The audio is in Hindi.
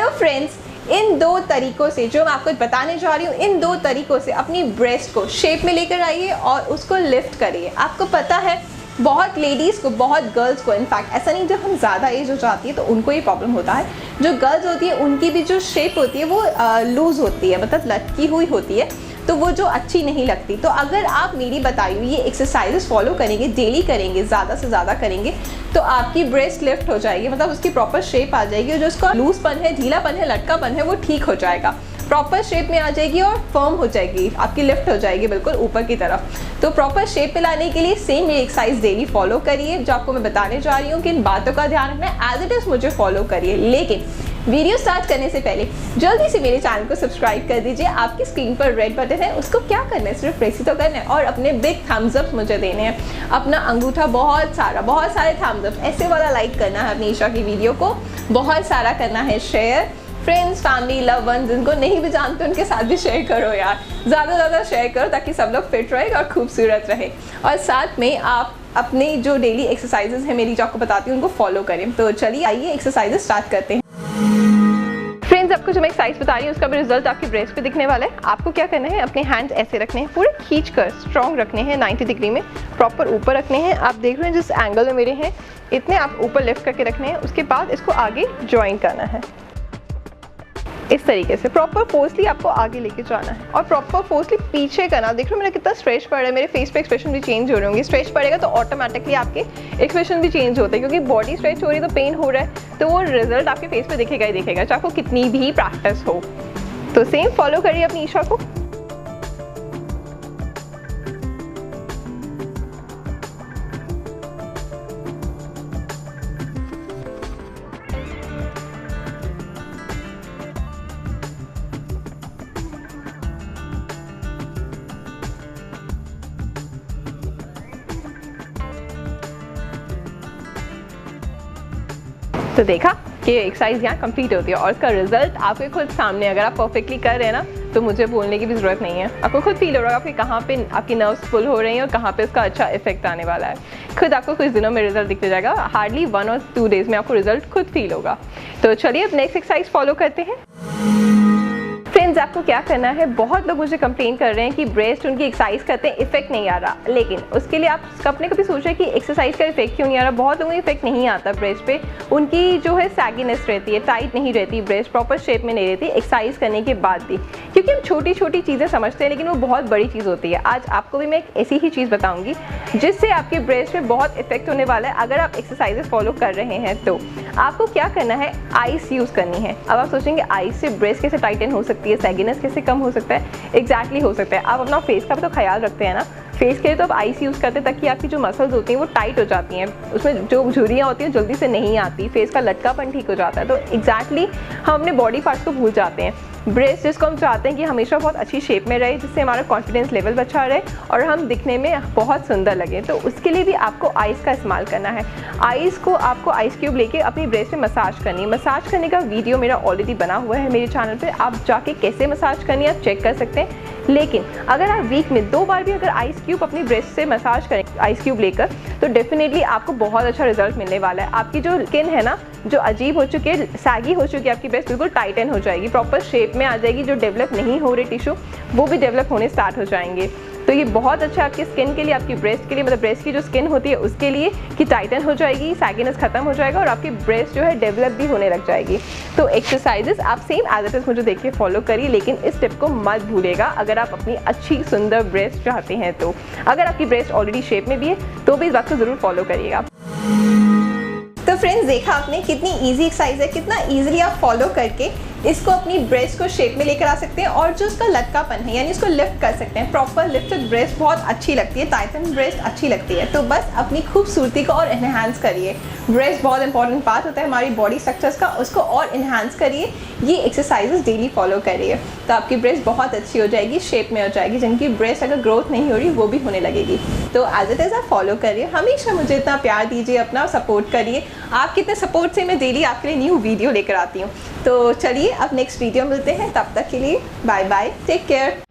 तो फ्रेंड्स, इन 2 तरीकों से जो मैं आपको बताने जा रही हूँ, इन 2 तरीकों से अपनी ब्रेस्ट को शेप में लेकर आइए और उसको लिफ्ट करिए। आपको पता है बहुत लेडीज़ को, बहुत गर्ल्स को, इनफैक्ट ऐसा नहीं, जब हम ज़्यादा एज हो जाती है तो उनको ये प्रॉब्लम होता है। जो गर्ल्स होती है उनकी भी जो शेप होती है वो लूज़ होती है, मतलब लटकी हुई होती है, तो वो जो अच्छी नहीं लगती। तो अगर आप मेरी बताई हुई ये एक्सरसाइजेस फॉलो करेंगे, डेली करेंगे, ज़्यादा से ज़्यादा करेंगे, तो आपकी ब्रेस्ट लिफ्ट हो जाएगी, मतलब उसकी प्रॉपर शेप आ जाएगी और जो उसका लूज़पन है, ढीलापन है, लटकापन है, वो ठीक हो जाएगा, प्रॉपर शेप में आ जाएगी और फर्म हो जाएगी, आपकी लिफ्ट हो जाएगी बिल्कुल ऊपर की तरफ। तो प्रॉपर शेप में लाने के लिए सेम ये एक्सरसाइज डेली फॉलो करिए, जो आपको मैं बताने जा रही हूँ कि इन बातों का ध्यान रखना है, एज इट इज़ मुझे फॉलो करिए। लेकिन वीडियो स्टार्ट करने से पहले जल्दी से मेरे चैनल को सब्सक्राइब कर दीजिए। आपकी स्क्रीन पर रेड बटन है, उसको क्या करना है, सिर्फ प्रेस ही तो करना है और अपने बिग थम्स अप मुझे देने हैं, अपना अंगूठा बहुत सारे थम्स अप ऐसे वाला लाइक करना है अपनी ईशा की वीडियो को, बहुत सारा करना है share. Friends, family, love one जिनको नहीं भी जानते उनके साथ भी शेयर करो यार, ज़्यादा से ज़्यादा शेयर करो ताकि सब लोग फिट रहे और खूबसूरत रहे। और साथ में आप अपने जो डेली एक्सरसाइजेस हैं मेरी जो आपको बताती हूँ उनको फॉलो करें। तो चलिए आइए एक्सरसाइजेस स्टार्ट करते हैं। फ्रेंड्स, आपको जो मैं एक्सरसाइज बता रही हूँ उसका भी रिजल्ट आपकी ब्रेस्ट पे दिखने वाला है। आपको क्या करना है, अपने हैंड्स ऐसे रखने हैं, पूरे खींच कर स्ट्रॉन्ग रखने हैं, 90 डिग्री में प्रॉपर ऊपर रखने हैं। आप देख रहे हैं जिस एंगल में मेरे हैं इतने आप ऊपर लिफ्ट करके रखने हैं। उसके बाद इसको आगे ज्वाइन करना है इस तरीके से, प्रॉपर फोर्सली आपको आगे लेके जाना है और प्रॉपर फोर्सली पीछे करना। देख रहे हो मेरा कितना स्ट्रेच पड़ रहा है, मेरे फेस पे एक्सप्रेशन भी चेंज हो रहे होंगे। स्ट्रेच पड़ेगा तो ऑटोमेटिकली आपके एक्सप्रेशन भी चेंज होते हैं, क्योंकि बॉडी स्ट्रेच हो रही है तो पेन हो रहा है, तो वो रिजल्ट आपके फेस पे दिखेगा ही दिखेगा, चाहे आपको कितनी भी प्रैक्टिस हो। तो सेम फॉलो करिए अपनी ईशा को। तो देखा कि एक्सरसाइज यहाँ कंप्लीट होती है और उसका रिजल्ट आपके खुद सामने, अगर आप परफेक्टली कर रहे हैं ना तो मुझे बोलने की भी ज़रूरत नहीं है, आपको खुद फील हो रहा है कि कहाँ पे आपकी नर्व्स फुल हो रही हैं और कहाँ पे उसका अच्छा इफेक्ट आने वाला है। खुद आपको कुछ दिनों में रिजल्ट दिखते जाएगा, हार्डली 1 और 2 डेज में आपको रिजल्ट खुद फील होगा। तो चलिए अब नेक्स्ट एक्सरसाइज फॉलो करते हैं। फ्रेंड्स, आपको क्या करना है, बहुत लोग मुझे कंप्लेन कर रहे हैं कि ब्रेस्ट उनकी एक्सरसाइज करते हैं इफेक्ट नहीं आ रहा, लेकिन उसके लिए आप अपने को भी सोचें कि एक्सरसाइज का इफेक्ट क्यों नहीं आ रहा। बहुत लोगों को इफेक्ट नहीं आता ब्रेस्ट पे, उनकी जो है सैगीनेस रहती है, टाइट नहीं रहती ब्रेस्ट, प्रॉपर शेप में नहीं रहती एक्सरसाइज करने के बाद भी, क्योंकि हम छोटी छोटी चीज़ें समझते हैं लेकिन वो बहुत बड़ी चीज़ होती है। आज आपको भी मैं एक ऐसी ही चीज़ बताऊँगी जिससे आपके ब्रेस्ट में बहुत इफेक्ट होने वाला है अगर आप एक्सरसाइजेस फॉलो कर रहे हैं। तो आपको क्या करना है, आइस यूज़ करनी है। अब आप सोचेंगे आइस से ब्रेस्ट कैसे टाइटन हो सकती है, सैगीनेस कैसे कम हो सकता है। एग्जैक्टली हो सकता है। आप अपना फेस का भी तो ख्याल रखते हैं ना, फेस के लिए तो आप आइस यूज़ करते हैं ताकि आपकी जो मसल्स होती हैं वो टाइट हो जाती हैं, उसमें जो झुर्रियाँ होती हैं जल्दी से नहीं आती, फेस का लटकापन ठीक हो जाता है। तो एग्जैक्टली हम अपने बॉडी पार्ट्स को भूल जाते हैं। ब्रेस्ट जिसको हम चाहते हैं कि हमेशा बहुत अच्छी शेप में रहे, जिससे हमारा कॉन्फिडेंस लेवल अच्छा रहे और हम दिखने में बहुत सुंदर लगे, तो उसके लिए भी आपको आइस का इस्तेमाल करना है। आइस को आपको आइस क्यूब लेके अपनी ब्रेस्ट में मसाज करनी है। मसाज करने का वीडियो मेरा ऑलरेडी बना हुआ है मेरे चैनल पे, आप जाके कैसे मसाज करनी है आप चेक कर सकते हैं। लेकिन अगर आप वीक में 2 बार भी अगर आइस क्यूब अपनी ब्रेस्ट से मसाज करें आइस क्यूब लेकर, तो डेफिनेटली आपको बहुत अच्छा रिजल्ट मिलने वाला है। आपकी जो स्किन है ना, जो अजीब हो चुकी है, सैगी हो चुकी है आपकी ब्रेस्ट, बिल्कुल टाइटन हो जाएगी, प्रॉपर शेप में आ जाएगी। जो डेवलप नहीं हो रहे टिश्यू वो भी डेवलप होने स्टार्ट हो जाएंगे। तो ये बहुत अच्छा आपकी स्किन के लिए, आपकी ब्रेस्ट के लिए, मतलब ब्रेस्ट की जो स्किन होती है उसके लिए कि टाइटन हो जाएगी, सैगीनेस खत्म हो जाएगा और आपकी ब्रेस्ट जो है डेवलप भी होने लग जाएगी। तो एक्सरसाइजेस आप सेम एज इट इज मुझे देख के फॉलो करिए, लेकिन इस टिप को मत भूलेगा अगर आप अपनी अच्छी सुंदर ब्रेस्ट चाहते हैं। तो अगर आपकी ब्रेस्ट ऑलरेडी शेप में भी है तो भी इस बात को ज़रूर फॉलो करिएगा। तो फ्रेंड्स, देखा आपने कितनी इजी एक्सरसाइज है, कितना इजीली आप फॉलो करके इसको अपनी ब्रेस्ट को शेप में लेकर आ सकते हैं और जो उसका लटकापन है यानी इसको लिफ्ट कर सकते हैं। प्रॉपर लिफ्टेड ब्रेस्ट बहुत अच्छी लगती है, टाइटन ब्रेस्ट अच्छी लगती है। तो बस अपनी खूबसूरती को और इन्हांस करिए। ब्रेस्ट बहुत इंपॉर्टेंट पार्ट होता है हमारी बॉडी स्ट्रक्चर्स का, उसको और इन्हांस करिए। ये एक्सरसाइजेस डेली फॉलो करिए तो आपकी ब्रेस्ट बहुत अच्छी हो जाएगी, शेप में हो जाएगी। जिनकी ब्रेस्ट अगर ग्रोथ नहीं हो रही वो भी होने लगेगी। तो एज इट इज़ आप फॉलो करिए, हमेशा मुझे इतना प्यार दीजिए, अपना सपोर्ट करिए। आप कितने सपोर्ट से मैं डेली आपके लिए न्यू वीडियो लेकर आती हूँ। तो चलिए अब नेक्स्ट वीडियो मिलते हैं, तब तक के लिए बाय बाय, टेक केयर।